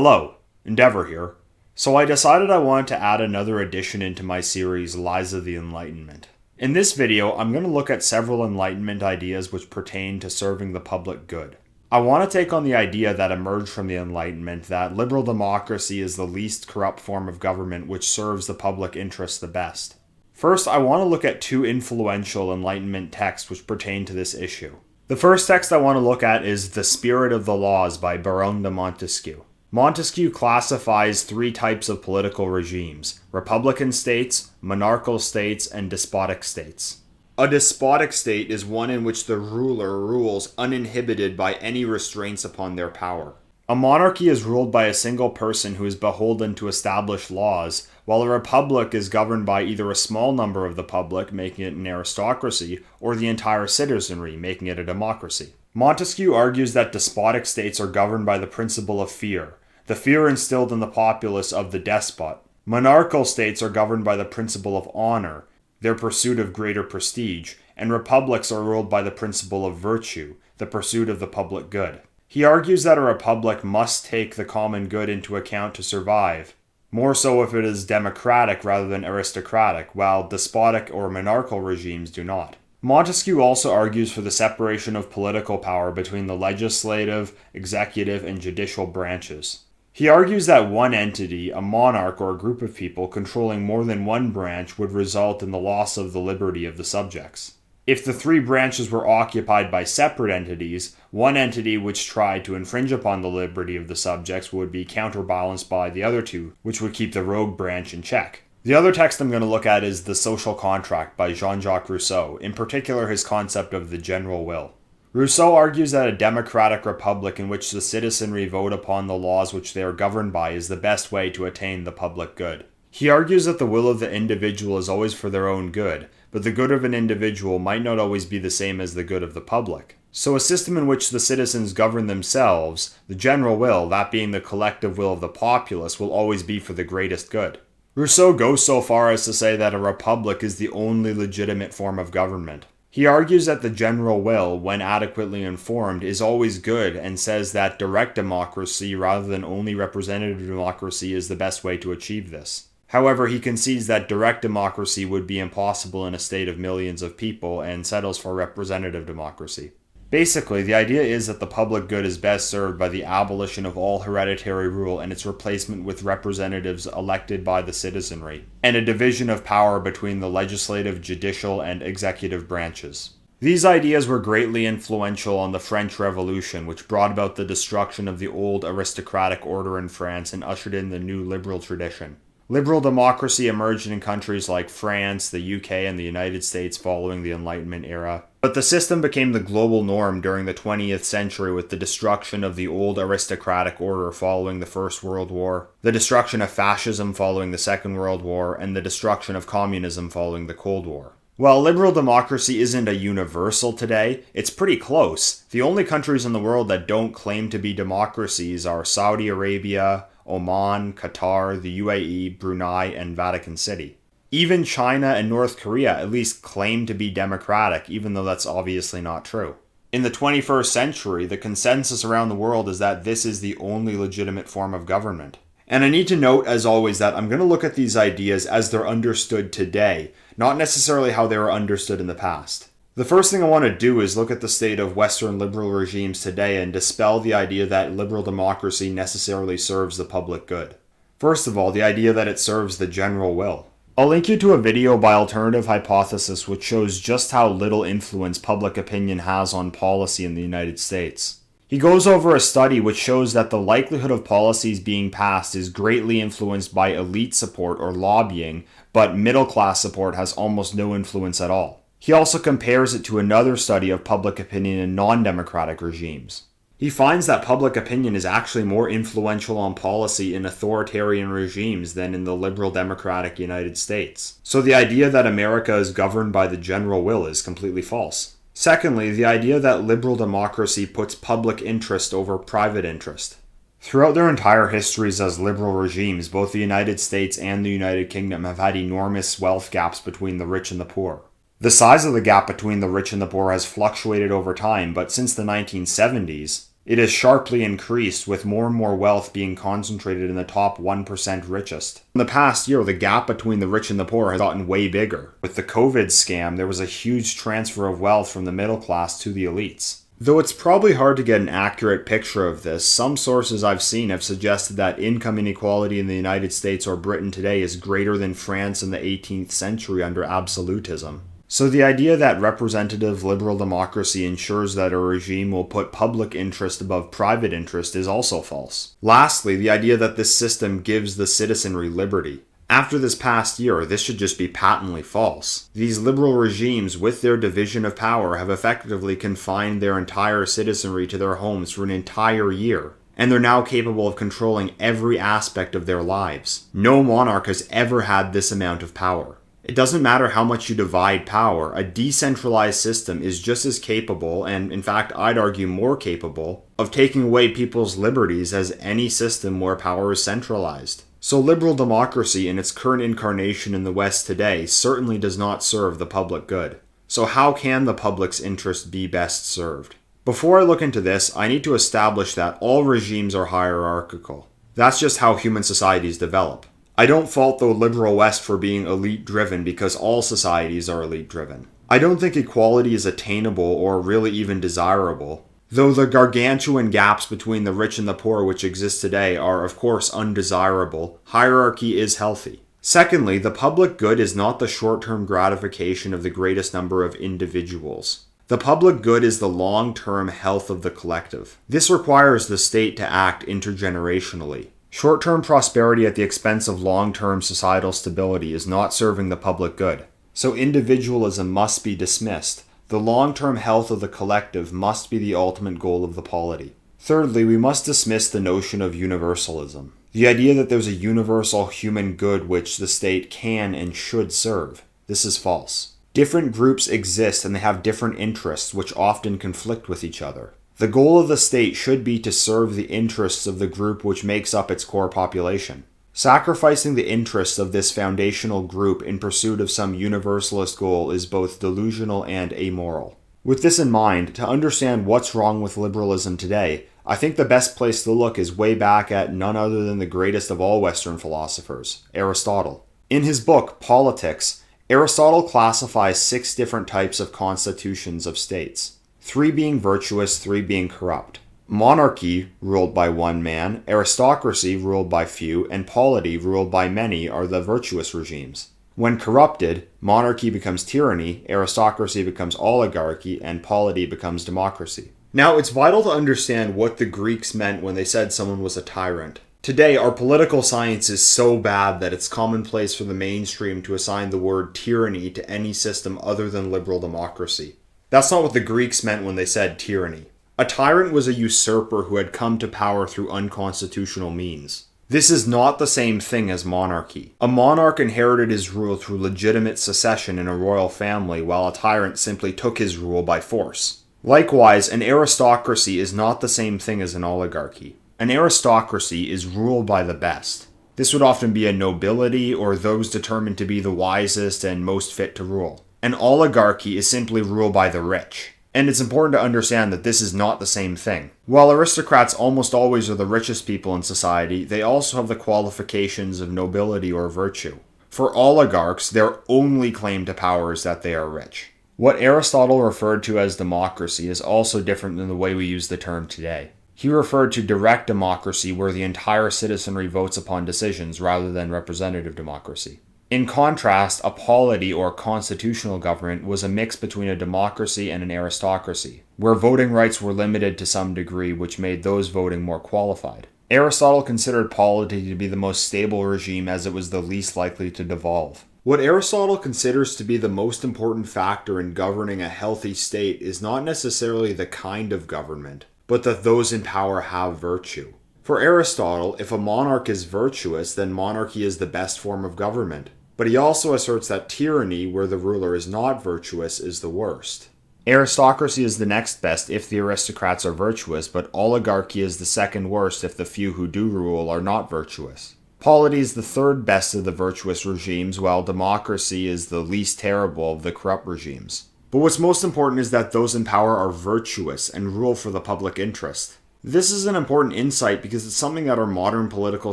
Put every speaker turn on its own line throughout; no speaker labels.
Hello, Endeavor here. So I decided I wanted to add another addition into my series, Lies of the Enlightenment. In this video, I'm going to look at several Enlightenment ideas which pertain to serving the public good. I want to take on the idea that emerged from the Enlightenment that liberal democracy is the least corrupt form of government which serves the public interest the best. First, I want to look at two influential Enlightenment texts which pertain to this issue. The first text I want to look at is The Spirit of the Laws by Baron de Montesquieu. Montesquieu classifies three types of political regimes: republican states, monarchical states, and despotic states. A despotic state is one in which the ruler rules uninhibited by any restraints upon their power. A monarchy is ruled by a single person who is beholden to established laws, while a republic is governed by either a small number of the public, making it an aristocracy, or the entire citizenry, making it a democracy. Montesquieu argues that despotic states are governed by the principle of fear, the fear instilled in the populace of the despot. Monarchical states are governed by the principle of honor, their pursuit of greater prestige, and republics are ruled by the principle of virtue, the pursuit of the public good. He argues that a republic must take the common good into account to survive, more so if it is democratic rather than aristocratic, while despotic or monarchical regimes do not. Montesquieu also argues for the separation of political power between the legislative, executive, and judicial branches. He argues that one entity, a monarch or a group of people controlling more than one branch, would result in the loss of the liberty of the subjects. If the three branches were occupied by separate entities, one entity which tried to infringe upon the liberty of the subjects would be counterbalanced by the other two, which would keep the rogue branch in check. The other text I'm going to look at is The Social Contract by Jean-Jacques Rousseau, in particular his concept of the general will. Rousseau argues that a democratic republic in which the citizenry vote upon the laws which they are governed by is the best way to attain the public good. He argues that the will of the individual is always for their own good, but the good of an individual might not always be the same as the good of the public. So a system in which the citizens govern themselves, the general will, that being the collective will of the populace, will always be for the greatest good. Rousseau goes so far as to say that a republic is the only legitimate form of government. He argues that the general will, when adequately informed, is always good, and says that direct democracy rather than only representative democracy is the best way to achieve this. However, he concedes that direct democracy would be impossible in a state of millions of people and settles for representative democracy. Basically, the idea is that the public good is best served by the abolition of all hereditary rule and its replacement with representatives elected by the citizenry, and a division of power between the legislative, judicial, and executive branches. These ideas were greatly influential on the French Revolution, which brought about the destruction of the old aristocratic order in France and ushered in the new liberal tradition. Liberal democracy emerged in countries like France, the UK, and the United States following the Enlightenment era. But the system became the global norm during the 20th century with the destruction of the old aristocratic order following the First World War, the destruction of fascism following the Second World War, and the destruction of communism following the Cold War. While liberal democracy isn't a universal today, it's pretty close. The only countries in the world that don't claim to be democracies are Saudi Arabia, Oman, Qatar, the UAE, Brunei, and Vatican City. Even China and North Korea at least claim to be democratic, even though that's obviously not true. In the 21st century, the consensus around the world is that this is the only legitimate form of government. And I need to note, as always, that I'm going to look at these ideas as they're understood today, not necessarily how they were understood in the past. The first thing I want to do is look at the state of Western liberal regimes today and dispel the idea that liberal democracy necessarily serves the public good. First of all, the idea that it serves the general will. I'll link you to a video by Alternative Hypothesis which shows just how little influence public opinion has on policy in the United States. He goes over a study which shows that the likelihood of policies being passed is greatly influenced by elite support or lobbying, but middle-class support has almost no influence at all. He also compares it to another study of public opinion in non-democratic regimes. He finds that public opinion is actually more influential on policy in authoritarian regimes than in the liberal democratic United States. So the idea that America is governed by the general will is completely false. Secondly, the idea that liberal democracy puts public interest over private interest. Throughout their entire histories as liberal regimes, both the United States and the United Kingdom have had enormous wealth gaps between the rich and the poor. The size of the gap between the rich and the poor has fluctuated over time, but since the 1970s, It has sharply increased, with more and more wealth being concentrated in the top 1% richest. In the past year, the gap between the rich and the poor has gotten way bigger. With the COVID scam, there was a huge transfer of wealth from the middle class to the elites. Though it's probably hard to get an accurate picture of this, some sources I've seen have suggested that income inequality in the United States or Britain today is greater than France in the 18th century under absolutism. So the idea that representative liberal democracy ensures that a regime will put public interest above private interest is also false. Lastly, the idea that this system gives the citizenry liberty. After this past year, this should just be patently false. These liberal regimes, with their division of power, have effectively confined their entire citizenry to their homes for an entire year, and they're now capable of controlling every aspect of their lives. No monarch has ever had this amount of power. It doesn't matter how much you divide power, a decentralized system is just as capable, and in fact I'd argue more capable, of taking away people's liberties as any system where power is centralized. So liberal democracy in its current incarnation in the West today certainly does not serve the public good. So how can the public's interest be best served? Before I look into this, I need to establish that all regimes are hierarchical. That's just how human societies develop. I don't fault the liberal West for being elite-driven because all societies are elite-driven. I don't think equality is attainable or really even desirable, though the gargantuan gaps between the rich and the poor which exist today are of course undesirable. Hierarchy is healthy. Secondly, the public good is not the short-term gratification of the greatest number of individuals. The public good is the long-term health of the collective. This requires the state to act intergenerationally. Short-term prosperity at the expense of long-term societal stability is not serving the public good. So individualism must be dismissed. The long-term health of the collective must be the ultimate goal of the polity. Thirdly, we must dismiss the notion of universalism. The idea that there's a universal human good which the state can and should serve. This is false. Different groups exist and they have different interests which often conflict with each other. The goal of the state should be to serve the interests of the group which makes up its core population. Sacrificing the interests of this foundational group in pursuit of some universalist goal is both delusional and amoral. With this in mind, to understand what's wrong with liberalism today, I think the best place to look is way back at none other than the greatest of all Western philosophers, Aristotle. In his book, Politics, Aristotle classifies 6 different types of constitutions of states. 3 being virtuous, 3 being corrupt. Monarchy, ruled by one man, aristocracy, ruled by few, and polity, ruled by many, are the virtuous regimes. When corrupted, monarchy becomes tyranny, aristocracy becomes oligarchy, and polity becomes democracy. Now, it's vital to understand what the Greeks meant when they said someone was a tyrant. Today, our political science is so bad that it's commonplace for the mainstream to assign the word tyranny to any system other than liberal democracy. That's not what the Greeks meant when they said tyranny. A tyrant was a usurper who had come to power through unconstitutional means. This is not the same thing as monarchy. A monarch inherited his rule through legitimate succession in a royal family, while a tyrant simply took his rule by force. Likewise, an aristocracy is not the same thing as an oligarchy. An aristocracy is ruled by the best. This would often be a nobility or those determined to be the wisest and most fit to rule. An oligarchy is simply ruled by the rich. And it's important to understand that this is not the same thing. While aristocrats almost always are the richest people in society, they also have the qualifications of nobility or virtue. For oligarchs, their only claim to power is that they are rich. What Aristotle referred to as democracy is also different than the way we use the term today. He referred to direct democracy, where the entire citizenry votes upon decisions, rather than representative democracy. In contrast, a polity or constitutional government was a mix between a democracy and an aristocracy, where voting rights were limited to some degree, which made those voting more qualified. Aristotle considered polity to be the most stable regime as it was the least likely to devolve. What Aristotle considers to be the most important factor in governing a healthy state is not necessarily the kind of government, but that those in power have virtue. For Aristotle, if a monarch is virtuous, then monarchy is the best form of government. But he also asserts that tyranny, where the ruler is not virtuous, is the worst. Aristocracy is the next best if the aristocrats are virtuous, but oligarchy is the second worst if the few who do rule are not virtuous. Polity is the third best of the virtuous regimes, while democracy is the least terrible of the corrupt regimes. But what's most important is that those in power are virtuous and rule for the public interest. This is an important insight because it's something that our modern political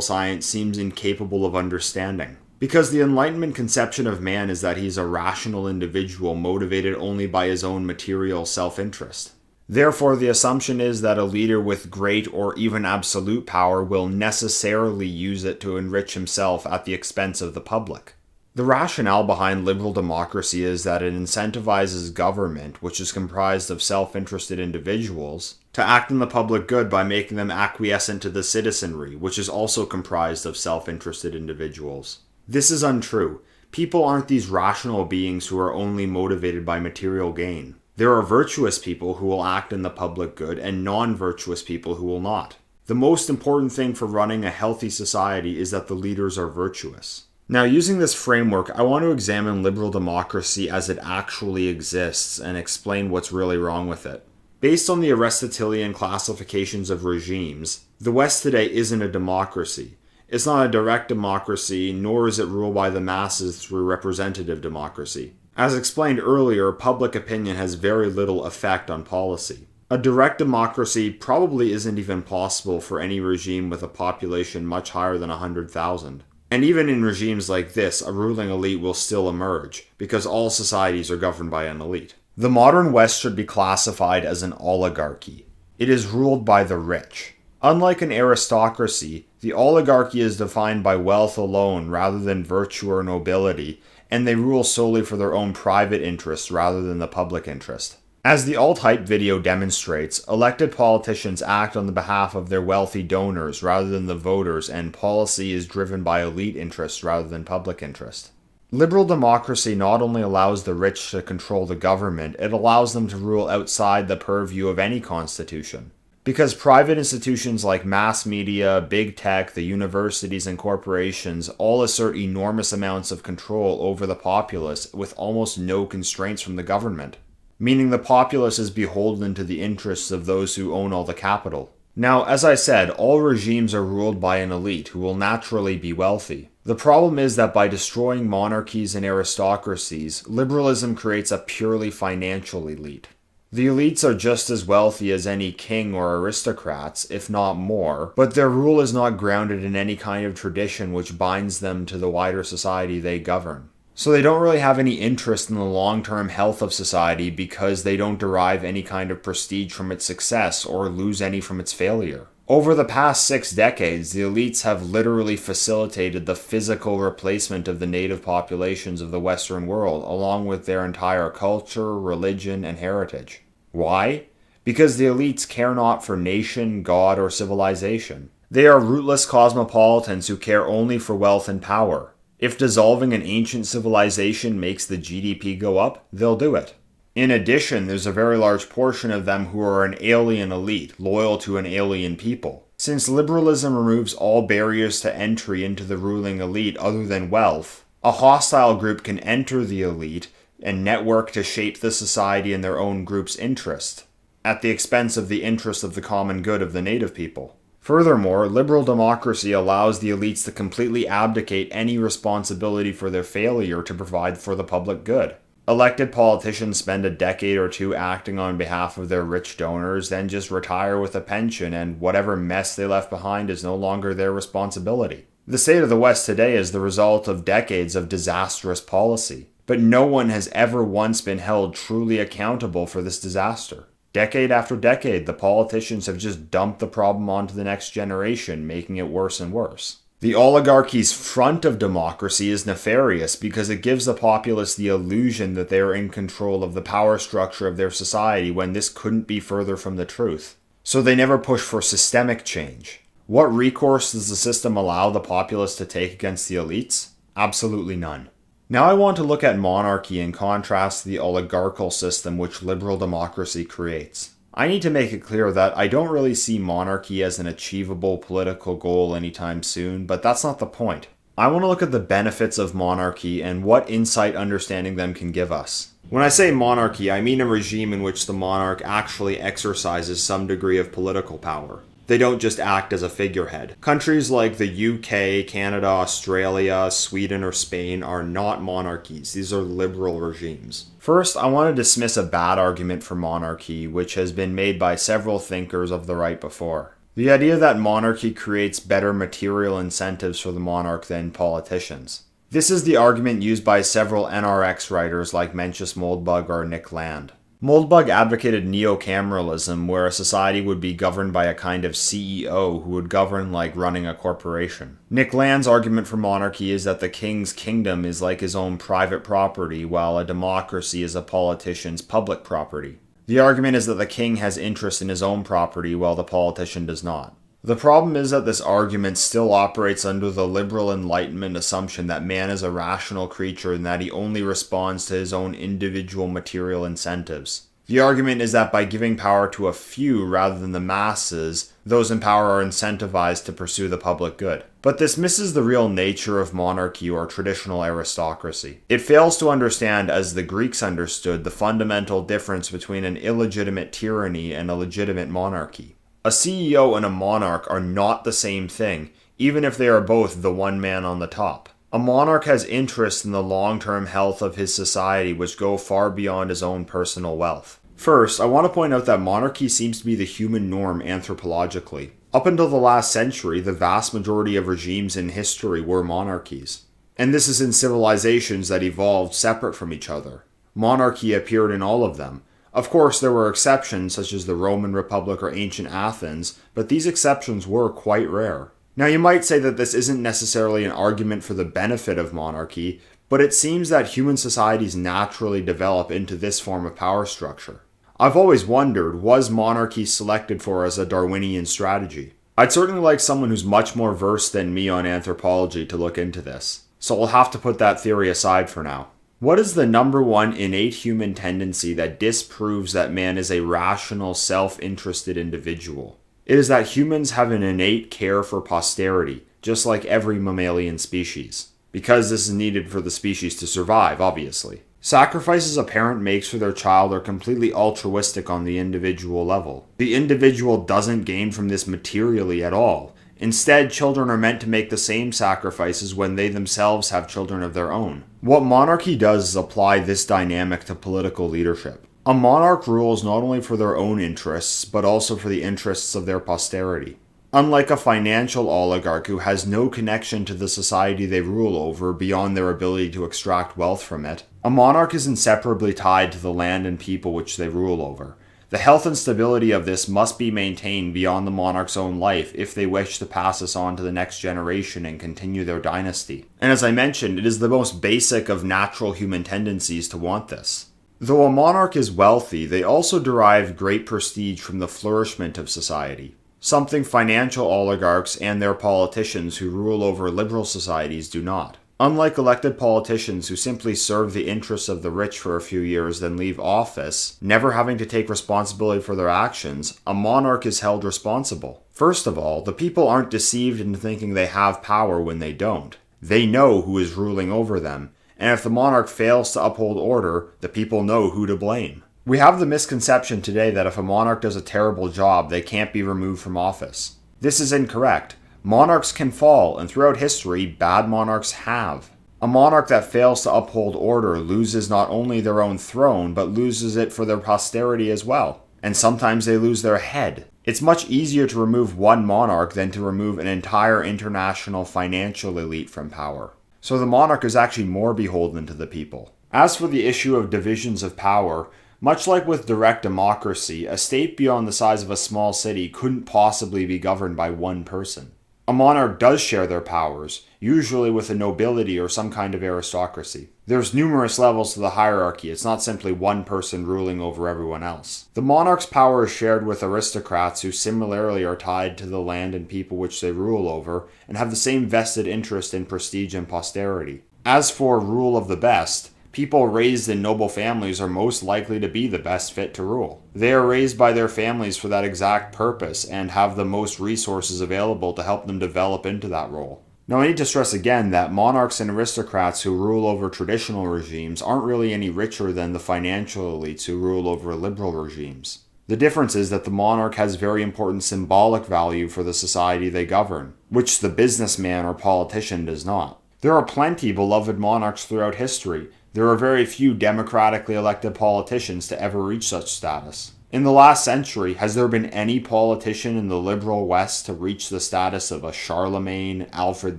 science seems incapable of understanding. Because the Enlightenment conception of man is that he's a rational individual motivated only by his own material self-interest. Therefore, the assumption is that a leader with great or even absolute power will necessarily use it to enrich himself at the expense of the public. The rationale behind liberal democracy is that it incentivizes government, which is comprised of self-interested individuals, to act in the public good by making them acquiescent to the citizenry, which is also comprised of self-interested individuals. This is untrue. People aren't these rational beings who are only motivated by material gain. There are virtuous people who will act in the public good and non-virtuous people who will not. The most important thing for running a healthy society is that the leaders are virtuous. Now, using this framework, I want to examine liberal democracy as it actually exists and explain what's really wrong with it. Based on the Aristotelian classifications of regimes, the West today isn't a democracy. It's not a direct democracy, nor is it ruled by the masses through representative democracy. As explained earlier, public opinion has very little effect on policy. A direct democracy probably isn't even possible for any regime with a population much higher than 100,000. And even in regimes like this, a ruling elite will still emerge, because all societies are governed by an elite. The modern West should be classified as an oligarchy. It is ruled by the rich. Unlike an aristocracy, the oligarchy is defined by wealth alone rather than virtue or nobility, and they rule solely for their own private interests rather than the public interest. As the alt-hype video demonstrates, elected politicians act on the behalf of their wealthy donors rather than the voters, and policy is driven by elite interests rather than public interest. Liberal democracy not only allows the rich to control the government, it allows them to rule outside the purview of any constitution. Because private institutions like mass media, big tech, the universities and corporations all assert enormous amounts of control over the populace with almost no constraints from the government. Meaning the populace is beholden to the interests of those who own all the capital. Now, as I said, all regimes are ruled by an elite who will naturally be wealthy. The problem is that by destroying monarchies and aristocracies, liberalism creates a purely financial elite. The elites are just as wealthy as any king or aristocrats, if not more, but their rule is not grounded in any kind of tradition which binds them to the wider society they govern. So they don't really have any interest in the long-term health of society because they don't derive any kind of prestige from its success or lose any from its failure. Over the past 6 decades, the elites have literally facilitated the physical replacement of the native populations of the Western world, along with their entire culture, religion, and heritage. Why? Because the elites care not for nation, God, or civilization. They are rootless cosmopolitans who care only for wealth and power. If dissolving an ancient civilization makes the GDP go up, they'll do it. In addition, there's a very large portion of them who are an alien elite, loyal to an alien people. Since liberalism removes all barriers to entry into the ruling elite other than wealth, a hostile group can enter the elite and network to shape the society in their own group's interest, at the expense of the interest of the common good of the native people. Furthermore, liberal democracy allows the elites to completely abdicate any responsibility for their failure to provide for the public good. Elected politicians spend a decade or two acting on behalf of their rich donors, then just retire with a pension, and whatever mess they left behind is no longer their responsibility. The state of the West today is the result of decades of disastrous policy, but no one has ever once been held truly accountable for this disaster. Decade after decade, the politicians have just dumped the problem onto the next generation, making it worse and worse. The oligarchy's front of democracy is nefarious because it gives the populace the illusion that they are in control of the power structure of their society when this couldn't be further from the truth. So they never push for systemic change. What recourse does the system allow the populace to take against the elites? Absolutely none. Now I want to look at monarchy in contrast to the oligarchical system which liberal democracy creates. I need to make it clear that I don't really see monarchy as an achievable political goal anytime soon, but that's not the point. I want to look at the benefits of monarchy and what insight understanding them can give us. When I say monarchy, I mean a regime in which the monarch actually exercises some degree of political power. They don't just act as a figurehead. Countries like the UK, Canada, Australia, Sweden, or Spain are not monarchies. These are liberal regimes. First, I want to dismiss a bad argument for monarchy, which has been made by several thinkers of the right before. The idea that monarchy creates better material incentives for the monarch than politicians. This is the argument used by several NRX writers like Mencius Moldbug or Nick Land. Moldbug advocated neo-cameralism, where a society would be governed by a kind of CEO who would govern like running a corporation. Nick Land's argument for monarchy is that the king's kingdom is like his own private property, while a democracy is a politician's public property. The argument is that the king has interest in his own property while the politician does not. The problem is that this argument still operates under the liberal Enlightenment assumption that man is a rational creature and that he only responds to his own individual material incentives. The argument is that by giving power to a few rather than the masses, those in power are incentivized to pursue the public good. But this misses the real nature of monarchy or traditional aristocracy. It fails to understand, as the Greeks understood, the fundamental difference between an illegitimate tyranny and a legitimate monarchy. A CEO and a monarch are not the same thing, even if they are both the one man on the top. A monarch has interests in the long-term health of his society which go far beyond his own personal wealth. First, I want to point out that monarchy seems to be the human norm anthropologically. Up until the last century, the vast majority of regimes in history were monarchies. And this is in civilizations that evolved separate from each other. Monarchy appeared in all of them. Of course, there were exceptions such as the Roman Republic or ancient Athens, but these exceptions were quite rare. Now you might say that this isn't necessarily an argument for the benefit of monarchy, but it seems that human societies naturally develop into this form of power structure. I've always wondered, was monarchy selected for as a Darwinian strategy? I'd certainly like someone who's much more versed than me on anthropology to look into this, so I'll have to put that theory aside for now. What is the number one innate human tendency that disproves that man is a rational, self-interested individual? It is that humans have an innate care for posterity, just like every mammalian species. Because this is needed for the species to survive, obviously. Sacrifices a parent makes for their child are completely altruistic on the individual level. The individual doesn't gain from this materially at all. Instead, children are meant to make the same sacrifices when they themselves have children of their own. What monarchy does is apply this dynamic to political leadership. A monarch rules not only for their own interests, but also for the interests of their posterity. Unlike a financial oligarch who has no connection to the society they rule over beyond their ability to extract wealth from it, a monarch is inseparably tied to the land and people which they rule over. The health and stability of this must be maintained beyond the monarch's own life if they wish to pass this on to the next generation and continue their dynasty. And as I mentioned, it is the most basic of natural human tendencies to want this. Though a monarch is wealthy, they also derive great prestige from the flourishment of society. Something financial oligarchs and their politicians who rule over liberal societies do not. Unlike elected politicians who simply serve the interests of the rich for a few years then leave office, never having to take responsibility for their actions, a monarch is held responsible. First of all, the people aren't deceived into thinking they have power when they don't. They know who is ruling over them, and if the monarch fails to uphold order, the people know who to blame. We have the misconception today that if a monarch does a terrible job, they can't be removed from office. This is incorrect. Monarchs can fall, and throughout history, bad monarchs have. A monarch that fails to uphold order loses not only their own throne, but loses it for their posterity as well. And sometimes they lose their head. It's much easier to remove one monarch than to remove an entire international financial elite from power. So the monarch is actually more beholden to the people. As for the issue of divisions of power, much like with direct democracy, a state beyond the size of a small city couldn't possibly be governed by one person. A monarch does share their powers, usually with the nobility or some kind of aristocracy. There's numerous levels to the hierarchy, it's not simply one person ruling over everyone else. The monarch's power is shared with aristocrats who similarly are tied to the land and people which they rule over, and have the same vested interest in prestige and posterity. As for rule of the best, people raised in noble families are most likely to be the best fit to rule. They are raised by their families for that exact purpose and have the most resources available to help them develop into that role. Now I need to stress again that monarchs and aristocrats who rule over traditional regimes aren't really any richer than the financial elites who rule over liberal regimes. The difference is that the monarch has very important symbolic value for the society they govern, which the businessman or politician does not. There are plenty beloved monarchs throughout history. There are very few democratically elected politicians to ever reach such status. In the last century, has there been any politician in the liberal West to reach the status of a Charlemagne, Alfred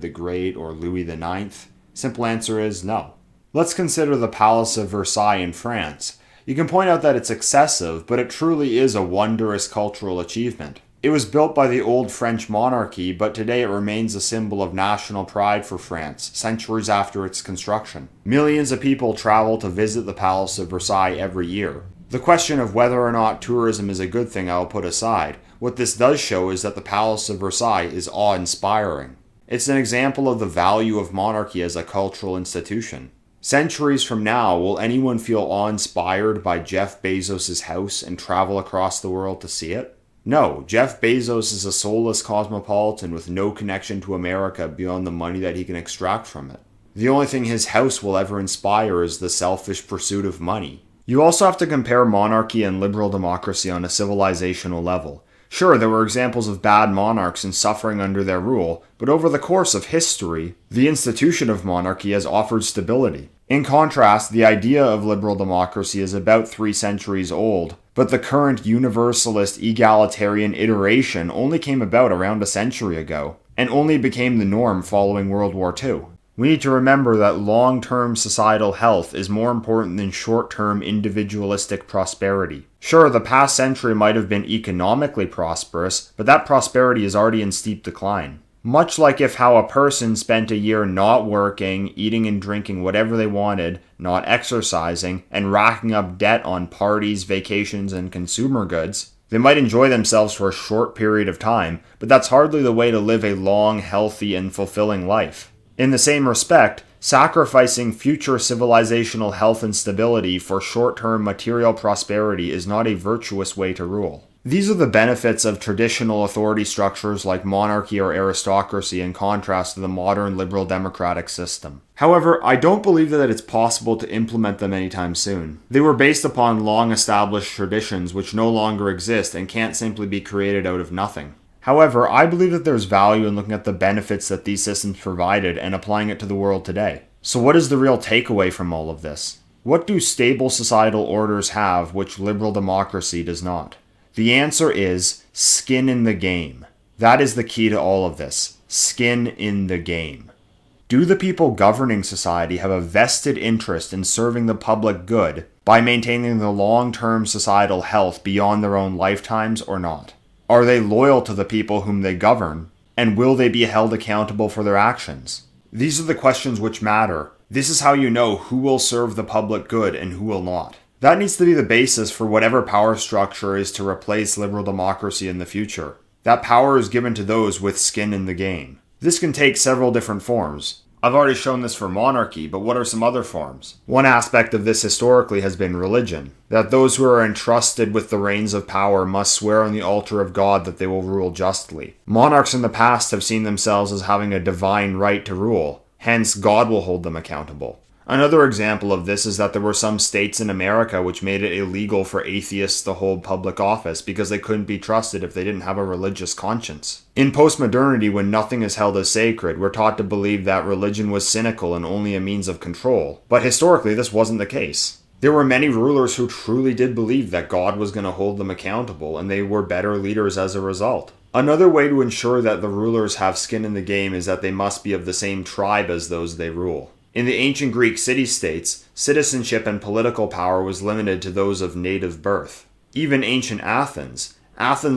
the Great, or Louis IX? Simple answer is no. Let's consider the Palace of Versailles in France. You can point out that it's excessive, but it truly is a wondrous cultural achievement. It was built by the old French monarchy, but today it remains a symbol of national pride for France, centuries after its construction. Millions of people travel to visit the Palace of Versailles every year. The question of whether or not tourism is a good thing I will put aside. What this does show is that the Palace of Versailles is awe-inspiring. It's an example of the value of monarchy as a cultural institution. Centuries from now, will anyone feel awe-inspired by Jeff Bezos' house and travel across the world to see it? No, Jeff Bezos is a soulless cosmopolitan with no connection to America beyond the money that he can extract from it. The only thing his house will ever inspire is the selfish pursuit of money. You also have to compare monarchy and liberal democracy on a civilizational level. Sure, there were examples of bad monarchs and suffering under their rule, but over the course of history, the institution of monarchy has offered stability. In contrast, the idea of liberal democracy is about 3 centuries old, but the current universalist egalitarian iteration only came about around a century ago, and only became the norm following World War II. We need to remember that long-term societal health is more important than short-term individualistic prosperity. Sure, the past century might have been economically prosperous, but that prosperity is already in steep decline. Much like if how a person spent a year not working, eating and drinking whatever they wanted, not exercising, and racking up debt on parties, vacations, and consumer goods, they might enjoy themselves for a short period of time, but that's hardly the way to live a long, healthy, and fulfilling life. In the same respect, sacrificing future civilizational health and stability for short-term material prosperity is not a virtuous way to rule. These are the benefits of traditional authority structures like monarchy or aristocracy in contrast to the modern liberal democratic system. However, I don't believe that it's possible to implement them anytime soon. They were based upon long-established traditions which no longer exist and can't simply be created out of nothing. However, I believe that there's value in looking at the benefits that these systems provided and applying it to the world today. So what is the real takeaway from all of this? What do stable societal orders have which liberal democracy does not? The answer is skin in the game. That is the key to all of this. Skin in the game. Do the people governing society have a vested interest in serving the public good by maintaining the long-term societal health beyond their own lifetimes or not? Are they loyal to the people whom they govern? And will they be held accountable for their actions? These are the questions which matter. This is how you know who will serve the public good and who will not. That needs to be the basis for whatever power structure is to replace liberal democracy in the future. That power is given to those with skin in the game. This can take several different forms. I've already shown this for monarchy, but what are some other forms? One aspect of this historically has been religion. That those who are entrusted with the reins of power must swear on the altar of God that they will rule justly. Monarchs in the past have seen themselves as having a divine right to rule. Hence, God will hold them accountable. Another example of this is that there were some states in America which made it illegal for atheists to hold public office because they couldn't be trusted if they didn't have a religious conscience. In postmodernity, when nothing is held as sacred, we're taught to believe that religion was cynical and only a means of control. But historically, this wasn't the case. There were many rulers who truly did believe that God was going to hold them accountable, and they were better leaders as a result. Another way to ensure that the rulers have skin in the game is that they must be of the same tribe as those they rule. In the ancient Greek city-states, citizenship and political power was limited to those of native birth. Even ancient Athens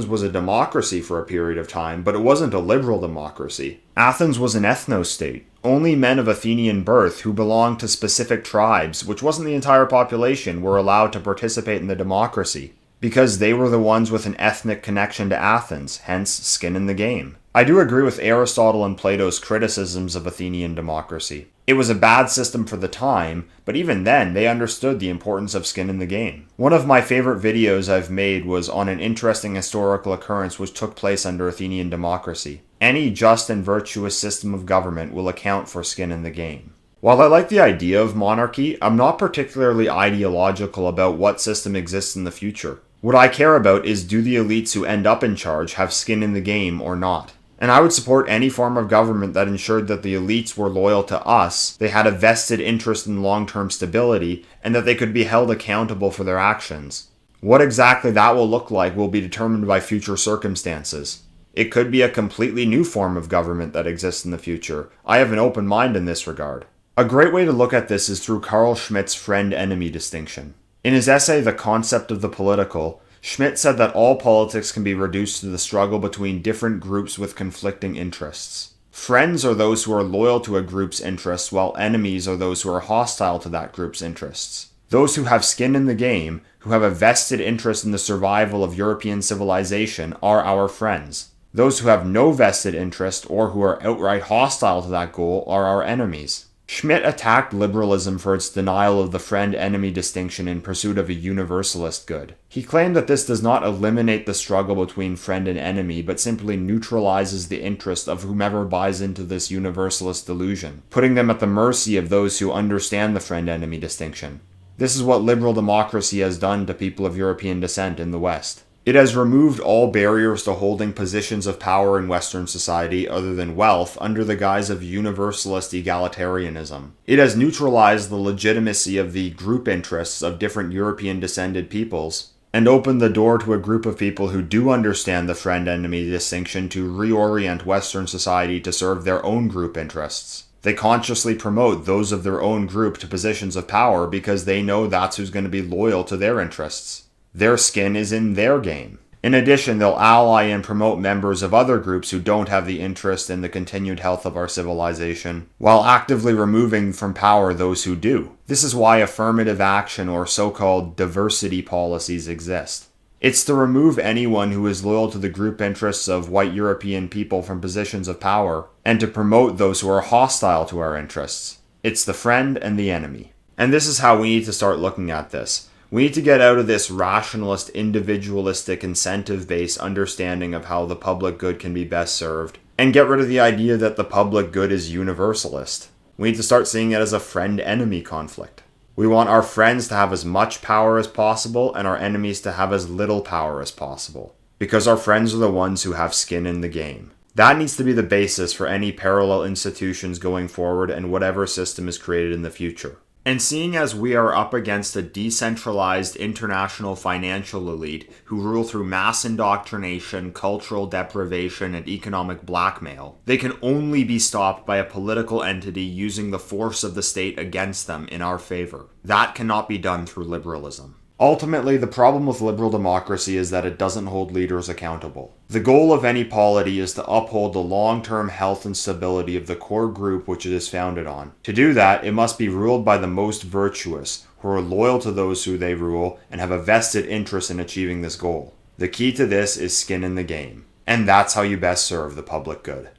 was a democracy for a period of time, but it wasn't a liberal democracy. Athens was an ethno-state. Only men of Athenian birth who belonged to specific tribes, which wasn't the entire population, were allowed to participate in the democracy, because they were the ones with an ethnic connection to Athens, hence skin in the game. I do agree with Aristotle and Plato's criticisms of Athenian democracy. It was a bad system for the time, but even then, they understood the importance of skin in the game. One of my favorite videos I've made was on an interesting historical occurrence which took place under Athenian democracy. Any just and virtuous system of government will account for skin in the game. While I like the idea of monarchy, I'm not particularly ideological about what system exists in the future. What I care about is, do the elites who end up in charge have skin in the game or not? And I would support any form of government that ensured that the elites were loyal to us, they had a vested interest in long-term stability, and that they could be held accountable for their actions. What exactly that will look like will be determined by future circumstances. It could be a completely new form of government that exists in the future. I have an open mind in this regard. A great way to look at this is through Carl Schmitt's friend-enemy distinction. In his essay, The Concept of the Political, Schmitt said that all politics can be reduced to the struggle between different groups with conflicting interests. Friends are those who are loyal to a group's interests, while enemies are those who are hostile to that group's interests. Those who have skin in the game, who have a vested interest in the survival of European civilization, are our friends. Those who have no vested interest or who are outright hostile to that goal are our enemies. Schmitt attacked liberalism for its denial of the friend-enemy distinction in pursuit of a universalist good. He claimed that this does not eliminate the struggle between friend and enemy, but simply neutralizes the interest of whomever buys into this universalist delusion, putting them at the mercy of those who understand the friend-enemy distinction. This is what liberal democracy has done to people of European descent in the West. It has removed all barriers to holding positions of power in Western society other than wealth under the guise of universalist egalitarianism. It has neutralized the legitimacy of the group interests of different European descended peoples and opened the door to a group of people who do understand the friend-enemy distinction to reorient Western society to serve their own group interests. They consciously promote those of their own group to positions of power because they know that's who's going to be loyal to their interests. Their skin is in their game. In addition, they'll ally and promote members of other groups who don't have the interest in the continued health of our civilization, while actively removing from power those who do. This is why affirmative action or so-called diversity policies exist. It's to remove anyone who is loyal to the group interests of white European people from positions of power, and to promote those who are hostile to our interests. It's the friend and the enemy. And this is how we need to start looking at this. We need to get out of this rationalist, individualistic, incentive-based understanding of how the public good can be best served, and get rid of the idea that the public good is universalist. We need to start seeing it as a friend-enemy conflict. We want our friends to have as much power as possible, and our enemies to have as little power as possible, because our friends are the ones who have skin in the game. That needs to be the basis for any parallel institutions going forward and whatever system is created in the future. And seeing as we are up against a decentralized international financial elite who rule through mass indoctrination, cultural deprivation, and economic blackmail, they can only be stopped by a political entity using the force of the state against them in our favor. That cannot be done through liberalism. Ultimately, the problem with liberal democracy is that it doesn't hold leaders accountable. The goal of any polity is to uphold the long-term health and stability of the core group which it is founded on. To do that, it must be ruled by the most virtuous, who are loyal to those who they rule and have a vested interest in achieving this goal. The key to this is skin in the game. And that's how you best serve the public good.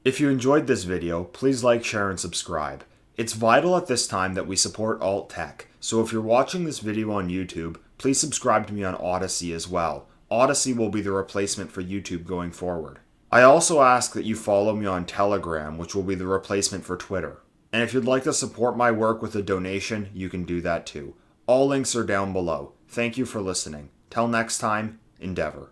If you enjoyed this video, please like, share, and subscribe. It's vital at this time that we support alt tech, so if you're watching this video on YouTube, please subscribe to me on Odysee as well. Odysee will be the replacement for YouTube going forward. I also ask that you follow me on Telegram, which will be the replacement for Twitter. And if you'd like to support my work with a donation, you can do that too. All links are down below. Thank you for listening. Till next time, endeavor.